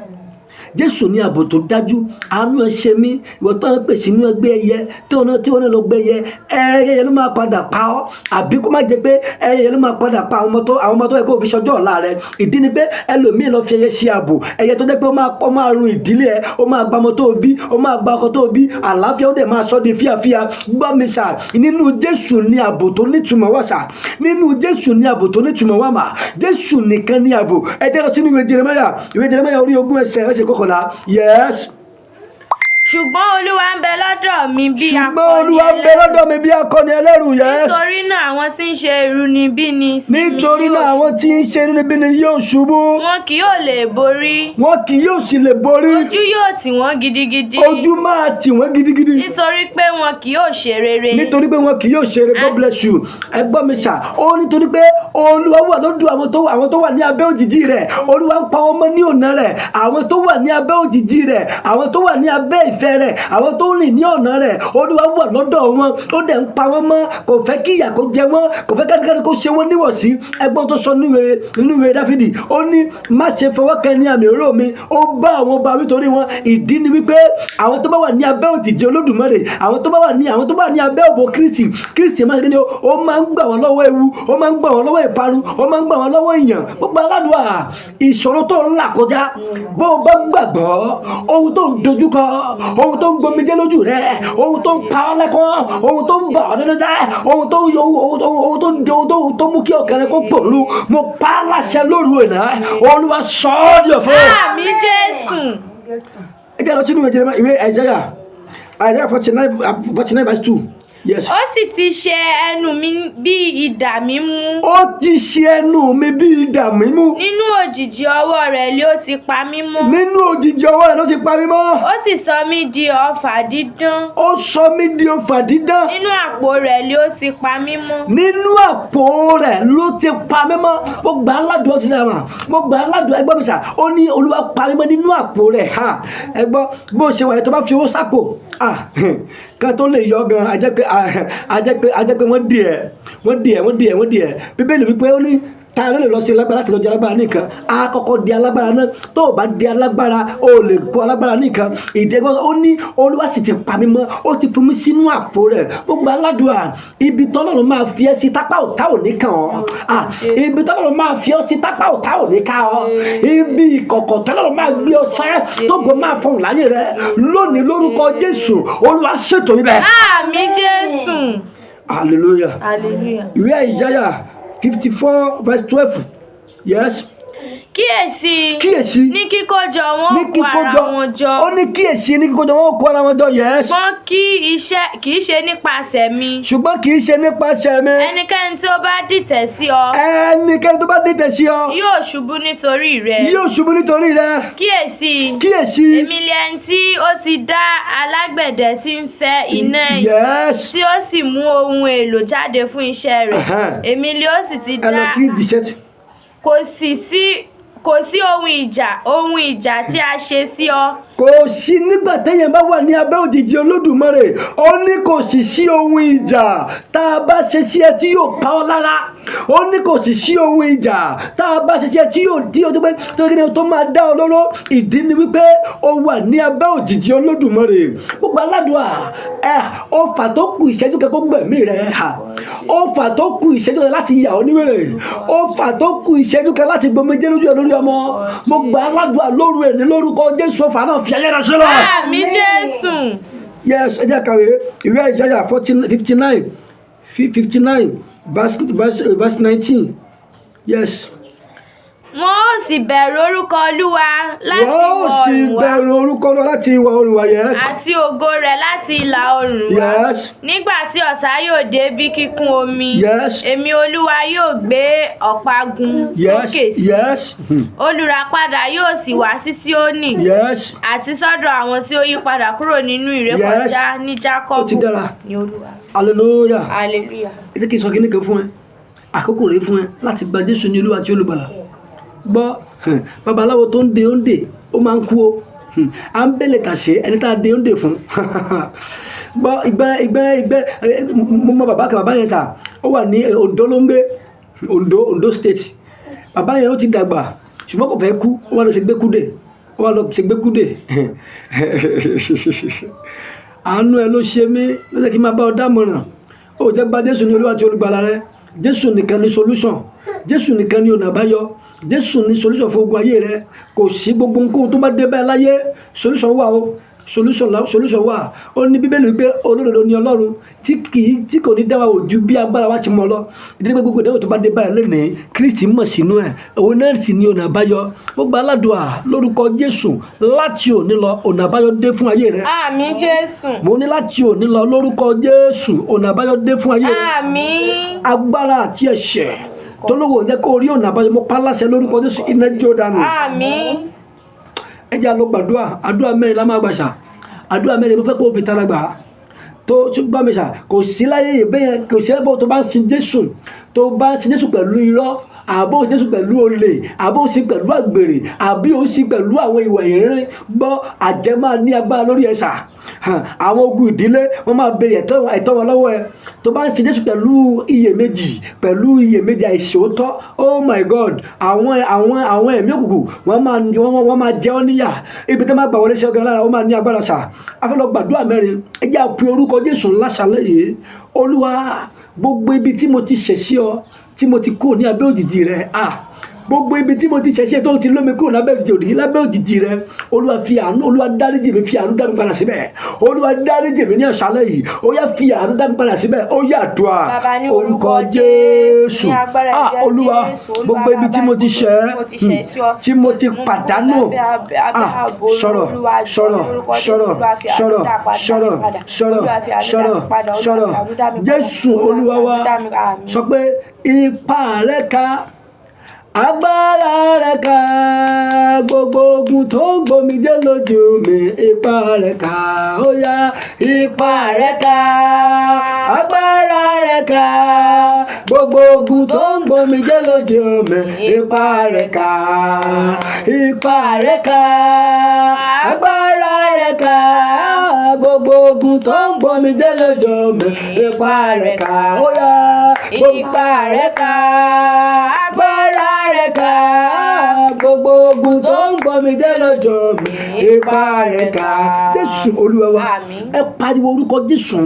[SPEAKER 1] Jésù ní ààbò tó dájú. Àánú ẹ ṣe mí, ìwọ tó ń pèsè inú ẹgbẹ́ ẹyẹ tí wọn náà lọ gbé ẹyẹ ló máa padà pa ọ́, àbí kó má jẹ pé ẹyẹ ló máa padà pa àwọn ọmọ tó yẹ kó fi ṣọjọ́ ọ̀la rẹ. Ìdí ni pé ẹlòmíì lọ fi ẹyẹ ṣe ààbò, ẹyẹ tó jẹ́ pé ó máa run ìdílé ẹ, ó máa gba ọmọ tó bí, ó máa gba ọkọ tó bí, àlàáfíà ó dẹ̀ máa sọ di fíafíà. Gbọ́ mi sà, nínú Jésù ní ààbò tó nítumọ̀ wà sà, nínú Jésù ní ààbò tó nítumọ̀ wà mà. Jésù nìkan ní ààbò. Ẹ jẹ́ lọ sínú ìwé Jeremáyà orí 20 ẹsẹ̀ 11. Yes.
[SPEAKER 2] Ṣùgbọ́n Olúwa ń bẹ lọ́dọ̀ mi bí akọni
[SPEAKER 1] Ṣùgbọ́n Olúwa ń bẹ lọ́dọ̀ mi bí akọni ẹlẹ́rù. Yes.
[SPEAKER 2] Nítorí náà àwọn tí ń ṣe inúnibíni sí mi
[SPEAKER 1] Nítorí náà àwọn tí ń ṣe inúnibíni yóò ṣubú.
[SPEAKER 2] wọn kì yóò lè borí.
[SPEAKER 1] Wọn kì yóò sì lè borí.
[SPEAKER 2] Ojú yóò tì wọ́n gidigidi.
[SPEAKER 1] Ojú máa tì wọ́n gidigidi.
[SPEAKER 2] Nítorí pé wọn kì yóò ṣe rere.
[SPEAKER 1] Nítorí pé wọn kì yóò ṣe rere. God bless you. Ẹ gbọ́ mi sà, ó nítorí pé Olúwa wà lọ́dọ̀ àwọn tó wà ní abẹ́ òjìji rẹ̀. Olúwa ń pa wọn mọ́ ní ọ̀nà rẹ̀. Àwọn tó wà ní abẹ́ òjìji rẹ̀, àwọn tó wà ní abẹ́ ìfẹ́ rẹ̀, àwọn tó rìn ní ọ̀nà rẹ̀, Olúwa wà lọ́dọ̀ wọn, ó dẹ̀ ń pa wọn mọ́, kò fẹ́ kí ìyà kó jẹ wọn, kò fẹ́ kẹ́nikẹ́ni kó ṣe wọn níwọ̀sí. Ẹgbọ́n tó sọ nínú ìwé Dáfídì, ó ní má ṣe fọwọ́ kàn ní àmì òróró mi. Ó bá àwọn ọba nítorí wọn. Ìdí ni wípé àwọn tó bá wà ní abẹ́ òjìji Olódùmarè, àwọn tó bá wà ní abẹ́ òbò Kristi máa ń gbé ní ó máa ń gbà wọn lọ́wọ́ ewu, ó máa ń gbà wọn lọ́wọ́ ìparun, ó máa ń gbà wọn lọ́wọ́ ìyàn. Gbogbo aládùá, ìṣòro tó ń là kọjá, bó o bá gbàgbọ́ ohun tó ń dojúkọ, ohun tó ń gbomijé lójú rẹ, ohun tó ń pa ọ́ lẹ́kọ̀ọ́, ohun tó ń bà ọ́ nínú jẹ́, ohun tó mú kí ọkàn rẹ kó pòrú, mo pa á láṣẹ lóru ìná, Olúwa sọ ọ́ di ọ̀fọ̀.
[SPEAKER 2] Àmín Jésù.
[SPEAKER 1] Ẹ jẹ́ lọ sínú ìwé Isaiah 49 verse 2. Yes.
[SPEAKER 2] Ó sì ti ṣe ẹnu mi bí idà mímú.
[SPEAKER 1] Ó ti ṣe ẹnu mi bí idà mímú.
[SPEAKER 2] Nínú òjìji ọwọ́ rẹ̀ ló ti pa mí mọ́.
[SPEAKER 1] Nínú òjìji ọwọ́ rẹ̀ ló ti pa mí mọ́.
[SPEAKER 2] Ó sì sọ mí di ọfà dídán.
[SPEAKER 1] Ó sọ mí di ọfà dídán.
[SPEAKER 2] Nínú àpò rẹ̀ ló ti pa mí mọ́.
[SPEAKER 1] Nínú àpò rẹ̀ ló ti pa mí mọ́. Mo gbà á ládùúgbò ọtí náà, mo gbà á ládùúgbò ẹgbẹ́ mi sà. Ó ní Olúwa pa mí mọ́ nínú àpò rẹ̀. Ẹgbọ́ bó ṣe wà yẹn tó bá fi owó sápò. Kan tó lè yọ gan, a jẹ́ pé wọ́n di ẹ̀. Bíbélì wípé ó ní ta ló lè lọ sí alágbára láti lọ di alágbára nìkan. A kọ́kọ́ di alágbára náà. Tó o bá di alágbára, o lè kó alágbára nìkan. Ìdẹ́gbọ́n ó ní Olúwa sì ti pa mí mọ́, ó ti fún mi sínú àpò rẹ̀. Gbogbo aládùá, ibi tọ́lọ́run máa fi ẹ́ sí tápá ọ̀tá ò ní kàn ọ́. Ibi tọ́lọ́run máa fi ọ́ sí tápá ọ̀tá ò ní ká ọ́. Ibi ìkọ̀kọ̀ tọ́lọ́run máa gbé ọ sá, tógo máa fọhùn láyé rẹ̀. Lónìí lórúkọ Jésù, Olúwa ṣètò ibẹ̀.
[SPEAKER 2] Àmín Jésù.
[SPEAKER 1] Hallelujah.
[SPEAKER 2] Hallelujah.
[SPEAKER 1] Ìwé Isaiah 54 verse 12. Yes.
[SPEAKER 2] Kíyèsí ní kíkójọ wọn kó ara wọn jọ.
[SPEAKER 1] Ó ní kíyèsí ní kíkójọ wọn kó ara wọn jọ. Yes.
[SPEAKER 2] Ṣùgbọ́n kì í ṣe nípasẹ̀ mi.
[SPEAKER 1] Ṣùgbọ́n kì í ṣe nípasẹ̀ mi.
[SPEAKER 2] Ẹnikẹ́ni tí ó bá dìtẹ̀ sí ọ.
[SPEAKER 1] Ẹnikẹ́ni tó bá dìtẹ̀ sí ọ.
[SPEAKER 2] Yóò ṣubú nítorí rẹ.
[SPEAKER 1] Yóò ṣubú nítorí rẹ.
[SPEAKER 2] Kíyèsí. Èmi lẹni tí ó ti dá alágbẹ̀dẹ tí ń fẹ́ iná ẹ̀yìn.
[SPEAKER 1] Yes.
[SPEAKER 2] Tí ó sì mú ohun èlò jáde fún iṣẹ́ rẹ̀. Èmi ni ó sì ti dá. Kò sí ohun ìjà tí a ṣe sí ọ
[SPEAKER 1] kò sí nígbà téèyàn bá wà ní abẹ́ òjìji Olódùmarè, ó ní kò sì sí ohun ìjà tá a bá ṣe sí ẹ tí yóò pa ọ́ lára. Ó ní kò sì sí ohun ìjà tá a bá ṣe sí ẹ tí yóò tó máa dá ọ lóró. Ìdí ni wípé ó wà ní abẹ́ òjìji Olódùmarè. Gbogbo aládùá ó fà tó kù ìṣẹ́jú kẹ́kọ̀ọ́ gbẹ̀mí rẹ̀, ó fà tó kù ìṣẹ́jú kẹ́kọ̀ọ́ láti yà ọ́ níwèrè, ó fà tó kù ìṣẹ́jú kẹ́kọ̀ọ́ láti gbomijé lójú ẹ lórí ọmọ. Gbogbo aládùá lóru ẹ̀ ní lórúkọ Jésù, ó fà náà fi ayé rẹ̀ sílẹ̀.
[SPEAKER 2] Àmín Jésù.
[SPEAKER 1] Yes, ẹ jẹ́ kàwé ìwé Àìsáyà 59 verse 19. Yes.
[SPEAKER 2] Wọ́n ó sì bẹ̀rù orúkọ Olúwa láti ìwọ̀
[SPEAKER 1] Wọ́n ó sì
[SPEAKER 2] oòrùn wá,
[SPEAKER 1] bẹ̀rù orúkọ Olúwa láti ìwọ̀ oòrùn wá. Yes.
[SPEAKER 2] àti ògo rẹ̀ láti ìlà oòrùn wá.
[SPEAKER 1] Yes.
[SPEAKER 2] Nígbà tí ọ̀sà yóò dé bí kíkún omi,
[SPEAKER 1] Yes.
[SPEAKER 2] èmi Olúwa yóò gbé ọ̀págun
[SPEAKER 1] Yes.
[SPEAKER 2] sókè sí.
[SPEAKER 1] Yes.
[SPEAKER 2] Olùràpadà yóò sì wá sí Síónì,
[SPEAKER 1] Yes.
[SPEAKER 2] àti sọ́dọ̀ àwọn tí ó yí padà kúrò nínú ìrékọjá ní
[SPEAKER 1] Ó ti
[SPEAKER 2] Jákọ́bù
[SPEAKER 1] dára.
[SPEAKER 2] ní Olúwa.
[SPEAKER 1] Hallelujah.
[SPEAKER 2] Hallelujah.
[SPEAKER 1] Ẹ jẹ́ kí n sọ kíní kan fún ẹ. Àkókò rèé fún ẹ láti gba Jésù ní Olúwa àti Olùgbàlà. Gbọ́, babaláwo tó ń de òǹdè ó máa ń kú o. À ń bẹ̀lẹ̀ tàṣé ẹni tá a de òǹdè fún. Gbọ́ ìgbẹ́ mo mọ bàbá kan, bàbá yẹn sà, ó wà ní Ondo ló ń gbé, Ondo state. Bàbá yẹn ó ti dàgbà ṣùgbọ́n kò fẹ́ kú, ó wá lọ ṣe gbẹ́kúdè. Àánú ẹ ló ṣe mí, ló jẹ́ kí n máa bá ọ dámọ̀ràn. Ó jẹ́ gba Jésù ní Olúwa àti Olùgbàlà rẹ. Jésù nìkan ni solution. Jésù nìkan ni ọ̀nà àbáyọ. Jésù ni solution fún ogun ayé rẹ. Kò sí gbogbo nǹkan tó bá dé báyìí láyé, solution wà o. Solution wà. Ó ní Bíbélì wípé olódodo ni Ọlọ́run tí kò ní dá wa wò ju bí agbára wa ti mọ lọ. Ìdí pé gbogbo ìdánwò tó bá dé báyìí lónìí, Kristi mọ̀ sínú ẹ̀. Òun náà sì ni ọ̀nà àbáyọ. Gbogbo aládùá lórúkọ Jésù, láti òní lọ ọ̀nà àbáyọ dé fún ayé rẹ.
[SPEAKER 2] Àmín Jésù.
[SPEAKER 1] Mo ní láti òní lọ lórúkọ Jésù, ọ̀nà àbáyọ dé fún ayé rẹ.
[SPEAKER 2] Àmín.
[SPEAKER 1] Agbára àti ẹ̀ṣẹ̀ tó lówó jẹ́ kó rí ọ̀nà àbáyọ, mo pa láṣẹ lórúkọ Jésù, iná jó dànù.
[SPEAKER 2] Àmín.
[SPEAKER 1] Ẹ jẹ́ á lọ gbàdúrà, àdúrà mẹ́rin la máa gbà ṣá. Àdúrà mẹ́rin mo fẹ́ kó o fi tara gbà. Tó gbọ́ mi ṣá, kò sí láyé ìbéyẹn, kò sí ẹgbẹ́ tó bá ń sin Jésù, tó bá ń sin Jésù pẹ̀lú irọ́, àbó ń sin Jésù pẹ̀lú olè, àbó ń sin pẹ̀lú àgbèrè, àbí ó ń sin pẹ̀lú àwọn ìwà ìrìn. Gbọ́, àjẹ́ máa ní agbára lórí ẹ̀ṣà. Àwọn ogun ìdílé wọ́n máa béèrè ẹ̀tọ́ wọn lọ́wọ́ ẹ. Tó bá ń sin Jésù pẹ̀lú iyèméjì àìṣòótọ́, oh my God, àwọn ẹ̀mí òkùnkùn wọ́n máa jẹ ọ́ níyà. Ibi tí wọ́n máa gbà wọlé ṣe ọ̀gá lára, ó máa ní agbára ṣá. A fẹ́ lọ gbàdúrà mẹ́rin. Ẹ jẹ́ á pe orúkọ Jésù láṣálẹ́ yìí. Olúwa, gbogbo ibi tí mo ti ṣẹ̀ sí ọ, tí mo ti kúrò ní abẹ́ òjìji rẹ, gbogbo ibi tí mo ti ṣẹ̀ṣẹ̀ tó ti lómi kúrò lábẹ́ òjìji rẹ, Olúwa fi àánú, Olúwa dáríjì mi, fi àánú dá mi padà síbẹ̀. Olúwa dáríjì mi ní àṣálẹ́ yìí, ó yá fi àánú dá mi padà síbẹ̀. Ó yá àdúrà orúkọ Jésù. Olúwa, gbogbo ibi tí mo ti ṣẹ̀, tí mo ti pàdánù, sọ̀rọ̀. Jésù Olúwa wa, sọ pé ipá rẹ ká, agbára rẹ ká, gbogbo ogun tó ń gbomijé lójú mi, ipá rẹ ká, ó yá ipá rẹ ká, agbára rẹ ká, gbogbo ogun tó ń gbomijé lójú mi, ipá rẹ ká, agbára rẹ ká, gbogbo ogun tó ń gbomijé lójú mi, ipá rẹ ká, ó yá ipá rẹ ká, agbára rẹ ká, gbogbo ogun tó ń gbomijé lójú mi, ipá rẹ ká. Jésù Olúwa wa, ẹ pariwo orúkọ Jésù.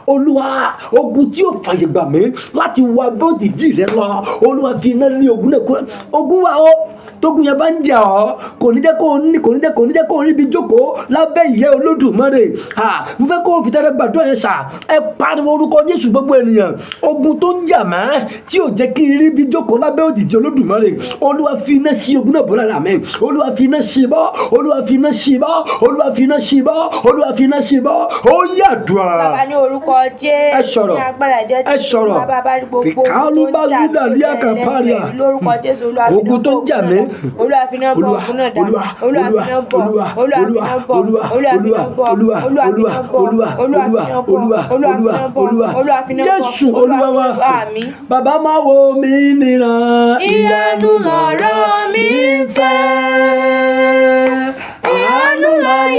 [SPEAKER 1] Olúwa, ogun tí yóò fàyè gbà mí láti wá bójìjì rẹ lọ, Olúwa fi iná lé ogun náà kúrò. Ogun wa o, tógun yẹn bá ń jà ọ́, kò ní jẹ́ kó rí ibi jókòó lábẹ́ ìyẹ́ Olódùmarè. Mo fẹ́ kó o fi tẹ́lẹ̀ gbàdúrà yẹn sà. Ẹ pariwo orúkọ Jésù gbogbo ènìyàn. Ogun tó ń jà mọ́, tí yóò jẹ́ kí n rí ibi jókòó lábẹ́ òjìji Olódùmarè, Olúwa fi iná sí ogun náà bọ́ lára mi. Olúwa fi iná sí bọ́, Olúwa fi iná sí bọ́, Olúwa fi iná sí bọ́, Olúwa fi iná sí bọ́. Ó yá àdúrà.
[SPEAKER 2] Bàbá ní orúkọ Jésù.
[SPEAKER 1] Ẹ sọ̀rọ̀.
[SPEAKER 2] Ní agbára ẹ̀jẹ̀
[SPEAKER 1] Ẹ sọ̀rọ̀.
[SPEAKER 2] Bàbá ní gbogbo
[SPEAKER 1] Kìkàlù bá Júdà ní àkàpàrìà.
[SPEAKER 2] Lórúkọ Jésù, Olúwa fi iná
[SPEAKER 1] Ogun tó ń jà mí.
[SPEAKER 2] Olúwa fi iná bọ̀ ogun náà dànù. Olúwa fi iná bọ̀. Olúwa fi iná bọ̀. Olúwa fi iná bọ̀. Olúwa fi iná bọ̀. Olúwa fi iná bọ̀.
[SPEAKER 1] Jésù Olúwa wa.
[SPEAKER 2] Àmín.
[SPEAKER 1] Bàbá máa wo mi níran.
[SPEAKER 2] Ìyanu lọ̀rọ̀ mi fẹ́. Ìyanu láyé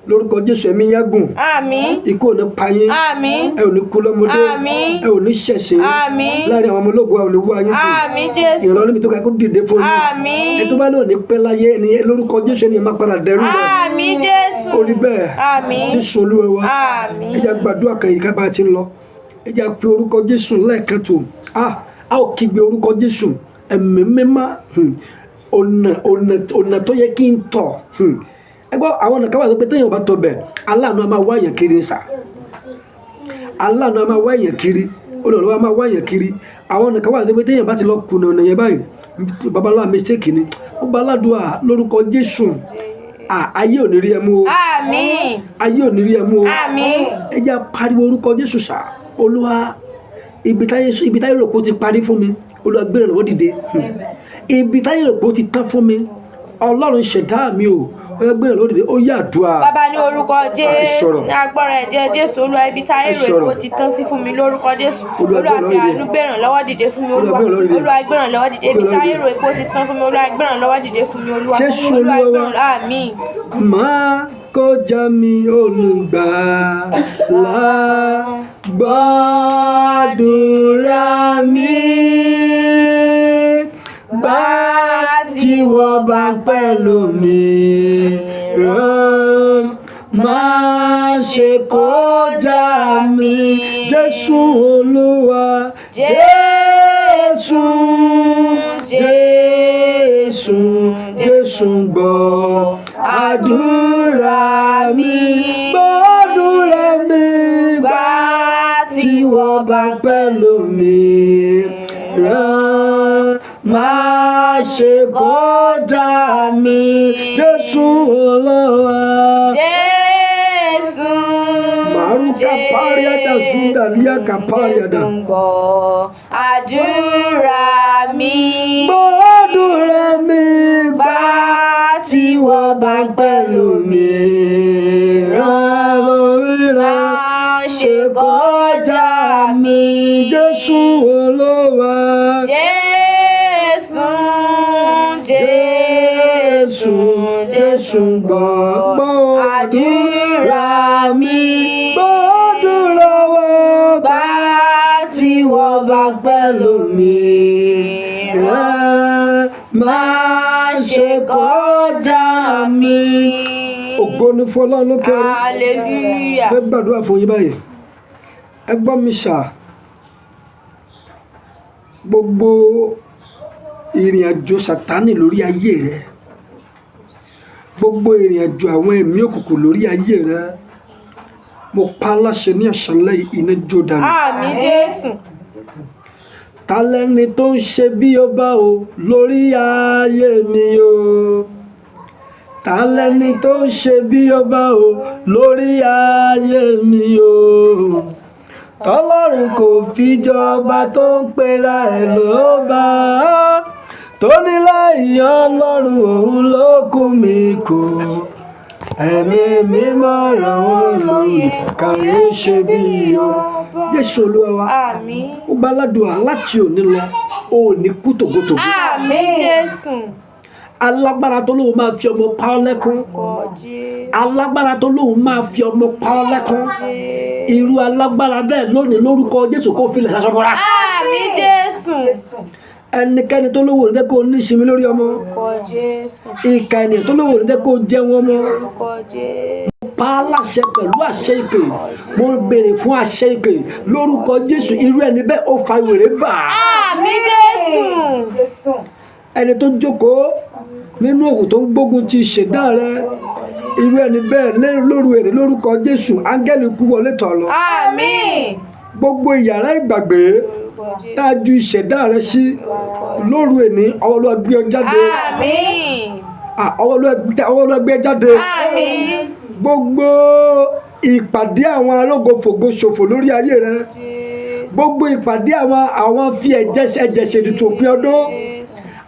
[SPEAKER 1] lórúkọ Jésù ẹ̀mí yẹn gùn.
[SPEAKER 2] Àmín.
[SPEAKER 1] Ikú ò ní pa yín.
[SPEAKER 2] Àmín.
[SPEAKER 1] Ẹ ò ní kú lọ́mọdé.
[SPEAKER 2] Àmín.
[SPEAKER 1] Ẹ ò ní ṣẹ̀ṣẹ̀.
[SPEAKER 2] Àmín.
[SPEAKER 1] Láàrin àwọn ọmọ ológun ẹ ò ní wú ayé tì.
[SPEAKER 2] Àmín Jésù.
[SPEAKER 1] Ìrànlọ́wọ́ níbi tó ká kó dìde fún yín.
[SPEAKER 2] Àmín.
[SPEAKER 1] Ẹ tó bá lò ní pẹ́ láyé ẹni lórúkọ Jésù ẹni máa padà dẹrú rẹ̀.
[SPEAKER 2] Àmín Jésù.
[SPEAKER 1] Orí bẹ́ẹ̀.
[SPEAKER 2] Àmín.
[SPEAKER 1] Jésù Olúwa wa.
[SPEAKER 2] Àmín.
[SPEAKER 1] Ẹ jẹ́ gbàdúrà kan yìí ká bá ti ń lọ. Ẹ jẹ́ pe orúkọ Jésù lẹ́ẹ̀kan tó. A ó kígbe orúkọ Jésù. Ẹ̀mí mímọ́. Ọ̀nà tó yẹ kí n tọ̀. Ẹ gbọ́ àwọn ọ̀nà kan wà tó pé téèyàn bá tọ̀ bẹ̀ aláàánú a máa wá èèyàn kiri sà. Aláàánú a máa wá èèyàn kiri. Olùrànlọ́wọ́ a máa wá èèyàn kiri. Àwọn ọ̀nà kan wà tó pé téèyàn bá ti lọ kùnà ọ̀nà yẹn báyìí babalá mistake ni. Ó gba aládùúà lórúkọ Jésù. Ayé ò ní rí ẹ mú o.
[SPEAKER 2] Àmín.
[SPEAKER 1] Ayé ò ní rí ẹ mú o.
[SPEAKER 2] Àmín.
[SPEAKER 1] Ẹ jẹ́ pariwo orúkọ Jésù sà. Olúwa ibi táyé rò pé ó ti parí fún mi Olúwa gbé ìrànlọ́wọ́ dìde. Ibi táyé rò pé ó ti tán fún mi Ọlọ́run ṣẹ̀dá mi o ó yẹ gbé ìrànlọ́wọ́ dìde ó yá àdúrà.
[SPEAKER 2] Bàbá ní orúkọ Jésù ní agbára ẹ̀jẹ̀ Jésù Olúwa ibi táyé rò pé ó ti tán sí fún mi lórúkọ Jésù Olúwa fi àánú gbé ìrànlọ́wọ́ dìde fún mi Olúwa gbé ìrànlọ́wọ́ dìde ibi táyé rò pé ó ti tán fún mi Olúwa gbé ìrànlọ́wọ́ dìde fún mi Olúwa gbé ìrànlọ́wọ́. Àmín.
[SPEAKER 1] Máa kọjá mi olùgbàlà gbàdúrà mi bá tí wọ́n bá pẹ̀lú mi rán má ṣe kọjá mi Jésù Olúwa Jésù Jésù Jésù gbọ́ àdúrà mi gbàdúrà mi gbà tí wọ́n bá pẹ̀lú mi rán má ṣe kọjá mi Jésù Olúwa.
[SPEAKER 2] Jésù
[SPEAKER 1] Jésù
[SPEAKER 2] gbọ́ àdúrà mi
[SPEAKER 1] gbàdúrà mi gbà tí wọ́n bá pẹ̀lú mi rán má ṣe kọjá mi Jésù Olúwa. Jésù Jésù gbọ́ àdúrà mi gbàdúrà wa gbà tí wọ́n bá pẹ̀lú mi rán má ṣe kọjá mi. Ògo ni fún Ọlọ́run lókè ọ̀run.
[SPEAKER 2] Hallelujah.
[SPEAKER 1] Fẹ́ gbàdúrà fún yín báyìí. Ẹ gbọ́ mi sà. Gbogbo ìrìn àjò Sátánì lórí ayé rẹ gbogbo ìrìn àjò àwọn ẹ̀mí òkùnkùn lórí ayé rẹ mo pa á láṣẹ ní àṣálẹ́ iná jó dànù.
[SPEAKER 2] Àmín Jésù.
[SPEAKER 1] Ta lẹni tó ń ṣe bí ọba o lórí ayé mi o ta lẹni tó ń ṣe bí ọba o lórí ayé mi o tọ́lọ́run kò fi jọba tó ń pera ẹ̀ lọ́ba tó ní láì Ọlọ́run òun ló kù mí kò ẹ̀mí mímọ́ ràn wọ́n lóye kàwé ṣe bí ọba. Jésù Olúwa wa.
[SPEAKER 2] Àmín.
[SPEAKER 1] Ó gba aládùúrà láti òní lọ ó ní kú tògótògó.
[SPEAKER 2] Àmín Jésù.
[SPEAKER 1] Alágbára tó lóun máa fi ọmọ pa ọ́ lẹ́kún. Alágbára tó lóun máa fi ọmọ pa ọ́ lẹ́kún. Irú alágbára bẹ́ẹ̀ lónìí lórúkọ Jésù kó filẹ̀ sásọ́bọ́ra.
[SPEAKER 2] Àmín Jésù.
[SPEAKER 1] Ẹnikẹ́ni tó lówó ní kó ní ìsinmi lórí ọmọ. Ìkà ènìyàn tó lówó ní kó jẹun ọmọ. Pa á láṣẹ pẹ̀lú àṣẹ ìpè. Mo béèrè fún àṣẹ ìpè lórúkọ Jésù irú ẹni bẹ́ẹ̀ ó fa ìwèrè bà.
[SPEAKER 2] Àmín Jésù.
[SPEAKER 1] Ẹni tó jókòó nínú òkú tó ń gbógun ti ìṣẹ̀dá rẹ irú ẹni bẹ́ẹ̀ lóru èrè lórúkọ Jésù áńgẹ́lì kú wọlé tọ̀ lọ.
[SPEAKER 2] Àmín.
[SPEAKER 1] Gbogbo ìyàrá ìgbàgbé tá a ju ìṣẹ̀dá rẹ sí lóru èní ọwọ́ Olúwa gbé ọ jáde.
[SPEAKER 2] Àmín.
[SPEAKER 1] Ọwọ́ Olúwa gbé ọ jáde.
[SPEAKER 2] Àmín.
[SPEAKER 1] Gbogbo ìpàdé àwọn arógo fògo ṣòfò lórí ayé rẹ gbogbo ìpàdé àwọn fi ẹ̀jẹ̀ ṣètùtù òpin ọdún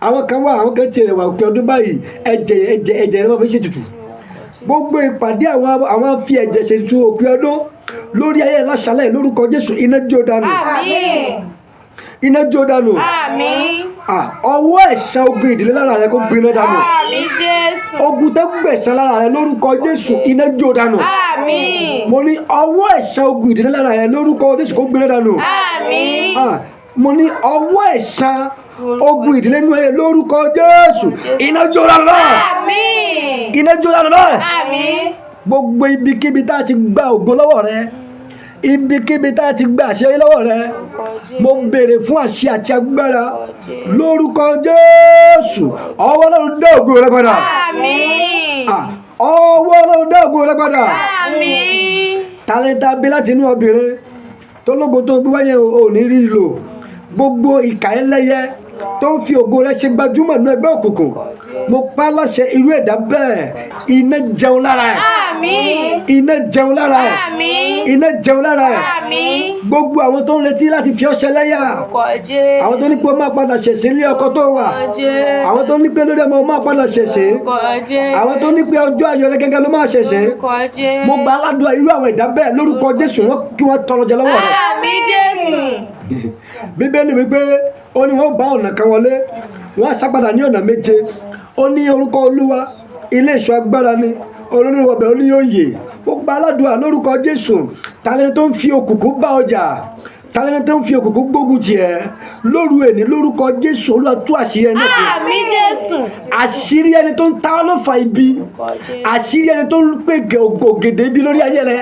[SPEAKER 1] àwọn kan wà àwọn kan tiẹ̀ wà òpin ọdún báyìí ẹ̀jẹ̀ rẹ wọ́n fi ṣètùtù gbogbo ìpàdé àwọn fi ẹ̀jẹ̀ ṣètùtù òpin ọdún lórí ayé láṣálẹ̀ lórúkọ Jésù iná jó dànù.
[SPEAKER 2] Àmín.
[SPEAKER 1] Iná jó dànù.
[SPEAKER 2] Àmín.
[SPEAKER 1] ọwọ́ ẹ̀san ogun ìdílé lára rẹ kó gbiná dànù.
[SPEAKER 2] Àmín Jésù.
[SPEAKER 1] Ogun tó gbẹ̀san lára rẹ lórúkọ Jésù iná jó dànù.
[SPEAKER 2] Àmín.
[SPEAKER 1] Mo ní ọwọ́ ẹ̀san ogun ìdílé lára rẹ lórúkọ Jésù kó gbiná dànù.
[SPEAKER 2] Àmín.
[SPEAKER 1] Mo ní ọwọ́ ẹ̀san ogun ìdílé nínú ayé lórúkọ Jésù iná jó dànù náà.
[SPEAKER 2] Àmín.
[SPEAKER 1] Iná jó dànù náà.
[SPEAKER 2] Àmín.
[SPEAKER 1] Gbogbo ibikíbi tá a ti gba ògo lọ́wọ́ rẹ, ibikíbi tá a ti gba àṣẹ lọ́wọ́ rẹ, mo béèrè fún àṣẹ àti agbára lórúkọ Jésù. Ọwọ́ Ọlọ́run dá ògo rẹ padà.
[SPEAKER 2] Àmín.
[SPEAKER 1] Ọwọ́ Ọlọ́run dá ògo rẹ padà.
[SPEAKER 2] Àmín.
[SPEAKER 1] Tálẹ́ntà bí láti inú obìnrin tó lógo tó gbé wáyé ò ní rí lò. Gbogbo ìkà ẹlẹ́yẹ tó ń fi ògo rẹ ṣe gbajúmọ̀ nínú ẹgbẹ́ òkùnkùn, mo pa láṣẹ irú ẹ̀dá bẹ́ẹ̀ iná jẹun lára ẹ̀.
[SPEAKER 2] Àmín.
[SPEAKER 1] Iná jẹun lára ẹ̀.
[SPEAKER 2] Àmín.
[SPEAKER 1] Iná jẹun lára ẹ̀.
[SPEAKER 2] Àmín.
[SPEAKER 1] Gbogbo àwọn tó ń retí láti fi ọ́ ṣẹlẹ́yà, àwọn tó ní pé ó máa padà ṣẹ̀ṣẹ̀ ilé ọkọ tó wà, àwọn tó ní pé lórí ọmọ ó máa padà ṣẹ̀ṣẹ̀, àwọn tó ní pé ọjọ́ ayọ̀ rẹ gẹ́gẹ́ ló máa ṣẹ̀ṣẹ̀, mo gba aládùn irú àwọn ẹ̀dá bẹ́ẹ̀ lórúkọ Jésù wọn kí wọ́n tọrọ jẹ lọ́wọ́ rẹ̀.
[SPEAKER 2] Àmín Jésù.
[SPEAKER 1] Bíbélì wípé ó ní wọ́n bá ọ̀nà kan wọlé, wọ́n á sápadà ní ọ̀nà méje. Ó ní orúkọ Olúwa ilé ìṣọ́ agbára ni, olórí ọbẹ̀ ó ní yóò yè. Mo gba aládùn lórúkọ Jésù. Tálẹ́ni tó ń fi òkùnkùn bá ọjà, tálẹ́ni tó ń fi òkùnkùn gbógun tiẹ̀ lóru èní lórúkọ Jésù Olúwa tú àṣírí ẹni náà.
[SPEAKER 2] Àmín Jésù.
[SPEAKER 1] Àṣírí ẹni tó ń ta ọlọ́fà ibi, àṣírí ẹni tó ń pè ògèdè ibi lórí ayé rẹ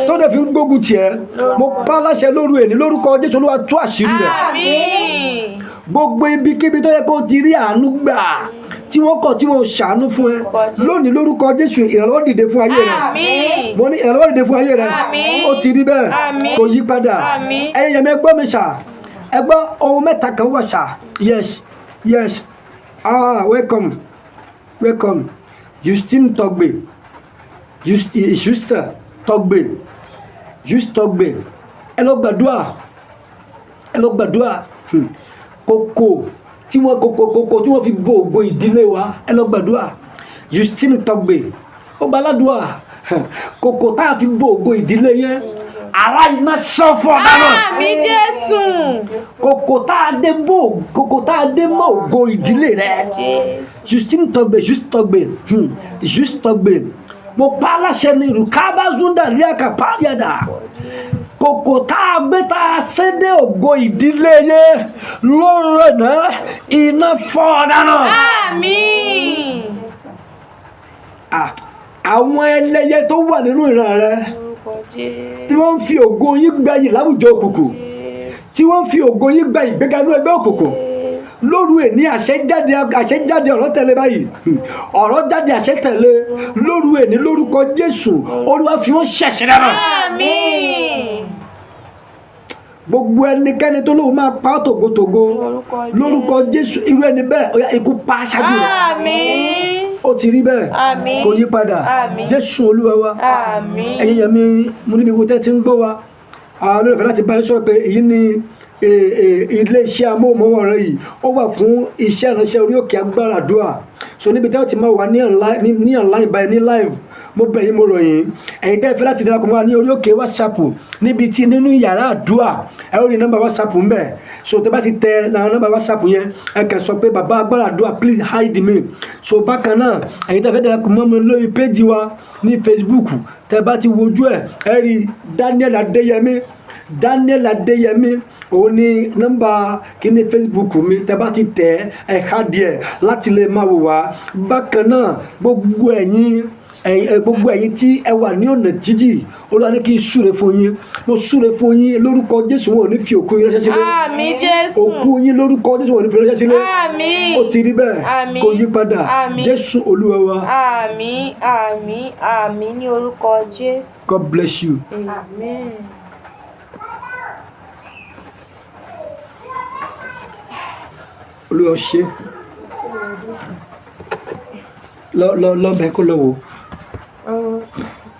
[SPEAKER 1] tó dẹ̀ fi ń gbógun tiẹ̀, mo pa láṣẹ lóru èní lórúkọ Jésù Olúwa tú àṣírí rẹ.
[SPEAKER 2] Àmín.
[SPEAKER 1] Gbogbo ibikíbi tó yẹ kó ti rí àánú gbà tí wọ́n kọ̀ tí wọ́n ṣàánú fún ẹ lónìí lórúkọ Jésù ìrànlọ́wọ́ dìde fún ayé rẹ.
[SPEAKER 2] Àmín.
[SPEAKER 1] Mo ní ìrànlọ́wọ́ dìde fún ayé rẹ.
[SPEAKER 2] Àmín.
[SPEAKER 1] Ó ti rí bẹ́ẹ̀
[SPEAKER 2] Àmín.
[SPEAKER 1] kò yí padà.
[SPEAKER 2] Àmín.
[SPEAKER 1] Ẹ̀yin yẹn mẹ́gbọ́ mi ṣá, ẹgbọ́ ohun mẹ́ta kan wà ṣá. Yes, yes. Welcome, welcome. Justine Togbe, Juste Togbe, Juste Togbe. Ẹ lọ gbàdúrà, ẹ lọ gbàdúrà. Kòkò tí wọ́n fi bo ògo ìdílé wa, ẹ lọ gbàdúrà. Justine Togbe ó gba aládùúà. Kòkò tá a fi bo ògo ìdílé yẹn, ara iná sọ́fọ̀ dáná.
[SPEAKER 2] Àmín Jésù.
[SPEAKER 1] Kòkò tá a dé mọ́ ògo ìdílé rẹ. Justine Togbe, Juste Togbe, Juste Togbe. Mo pa aláṣẹ ní ìrùkábá zúndà líàkà pàdíàdà. Kòkò tá a gbé tá a sédé ògo ìdílé yẹn lórí náà iná fọ́ dáná.
[SPEAKER 2] Àmín.
[SPEAKER 1] Àwọn ẹlẹ́yẹ tó wà nínú ìran rẹ tí wọ́n ń fi ògo yín gbayì láwùjọ òkùnkùn, tí wọ́n ń fi ògo yín gbayì gbéga ní ẹgbẹ́ òkùnkùn, lóru èní àṣẹ jáde ọ̀rọ̀ tẹ̀lé báyìí, ọ̀rọ̀ jáde àṣẹ tẹ̀lé lóru èní lórúkọ Jésù Olúwa fi wọ́n ṣẹ̀ṣẹ̀ dáná.
[SPEAKER 2] Àmín.
[SPEAKER 1] Gbogbo ẹnikẹ́ni tó lóun máa pa tògótògó lórúkọ Jésù irú ẹni bẹ́ẹ̀ ó yá ikú pa aṣáájú rẹ̀.
[SPEAKER 2] Àmín.
[SPEAKER 1] Ó ti rí bẹ́ẹ̀
[SPEAKER 2] Àmín.
[SPEAKER 1] kò yí padà.
[SPEAKER 2] Àmín.
[SPEAKER 1] Jésù Olúwa wa.
[SPEAKER 2] Àmín.
[SPEAKER 1] Ẹ̀yin yẹn mi mo níbi wo tẹ́ ti ń gbọ́ wa, lórí ìfẹ́ láti bá yín sọ̀rọ̀ pé èyí ni ilé-iṣẹ́ amóhùnmáwòrán yìí ó wà fún iṣẹ́ ìránṣẹ́ orí òkè agbára àdúrà. So níbi tẹ́ ó ti máa wà ní online báyìí ní live, mo bẹ̀ yín mo rọ̀ yín, ẹ̀yin tẹ́ fẹ́ láti darapọ̀ mọ́ wa ní orí òkè WhatsApp níbi tí nínú yàrá àdúrà ẹ ó rí nọ́mbà WhatsApp ń bẹ̀. So tẹ́ bá ti tẹ nọ́mbà WhatsApp yẹn ẹ kàn sọ pé bàbá agbára àdúrà please hide me. So bákan náà ẹ̀yin tẹ́ fẹ́ darapọ̀ mọ́ mi lórí péjì wa ní Facebook, tẹ́ bá ti wojú ẹ rí Daniel Adéyẹmí òun ni nọ́mbà kíní Facebook mi, tẹ́ bá ti tẹ ẹ̀ka díẹ̀ láti lè máa wò wá. Bákan náà gbogbo ẹ̀yin tí ẹ wà ní ọ̀nà jíjì Olúwa ní kí n súre fún yín, mo súre fún yín lórúkọ Jésù, wọn ò ní fi òkú yín ránṣẹ́ sílé.
[SPEAKER 2] Àmín Jésù.
[SPEAKER 1] Òkú yín lórúkọ Jésù wọn ò ní fi ránṣẹ́ sílé.
[SPEAKER 2] Àmín.
[SPEAKER 1] Ó ti rí bẹ́ẹ̀
[SPEAKER 2] Àmín.
[SPEAKER 1] kò yí padà.
[SPEAKER 2] Àmín.
[SPEAKER 1] Jésù Olúwa wa.
[SPEAKER 2] Àmín. Àmín. Àmín ní orúkọ Jésù.
[SPEAKER 1] God bless you.
[SPEAKER 2] Amen.
[SPEAKER 1] Olúwa ṣe lọ bẹ kó lọ wò.